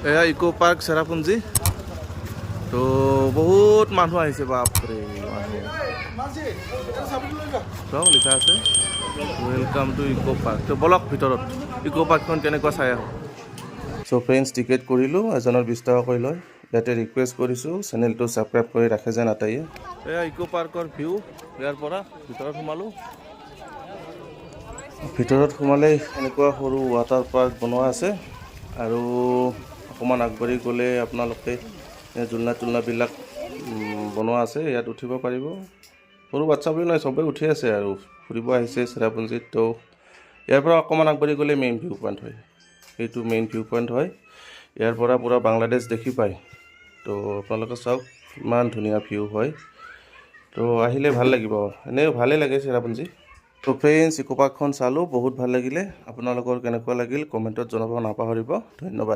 এয়া eco park Cherrapunji. তো বহুত মানুহ আহিছে, বাপৰে মানুহ চব লিখা আছে ৱেলকাম টু ইকো পাৰ্ক। তো বলক ভিতৰত ইকো পাৰ্কখন কেনেকুৱা চাই আহোঁ। চ' ফ্ৰেণ্ডছ, টিকেট কৰিলোঁ, এজনৰ 20 টকা কৰি লয়। ইয়াতে ৰিকুৱেষ্ট কৰিছোঁ চেনেলটো ছাবস্ক্ৰাইব কৰি ৰাখে যেন আটাইয়ে। এয়া ইকো পাৰ্কৰ ভিউ, ইয়াৰ পৰা ভিতৰত সোমালোঁ। ভিতৰত সোমালে এনেকুৱা সৰু ৱাটাৰ পাৰ্ক বনোৱা আছে, আৰু অকণমান আগবাঢ়ি গ'লে আপোনালোকে জুলনা তুলনাবিলাক বনোৱা আছে, ইয়াত উঠিব পাৰিব। সৰু বাচ্ছা বুলি নহয়, চবেই উঠি আছে আৰু ফুৰিব আহিছে চেৰাপুঞ্জীত। তো ইয়াৰ পৰা অকণমান আগবাঢ়ি গ'লে মেইন ভিউ পইণ্ট হয়, এইটো মেইন ভিউ পইণ্ট হয়। ইয়াৰ পৰা পূৰা বাংলাদেশ দেখি পায়। তো আপোনালোকে চাওক ইমান ধুনীয়া ভিউ হয়। তো আহিলে ভাল লাগিব, এনেও ভালেই লাগে চেৰাপুঞ্জী। তো ফ্ৰেণ্ডছ, ইকো পাৰ্কখন চালোঁ, বহুত ভাল লাগিলে। আপোনালোকৰ কেনেকুৱা লাগিল কমেণ্টত জনাব নাপাহৰিব। ধন্যবাদ।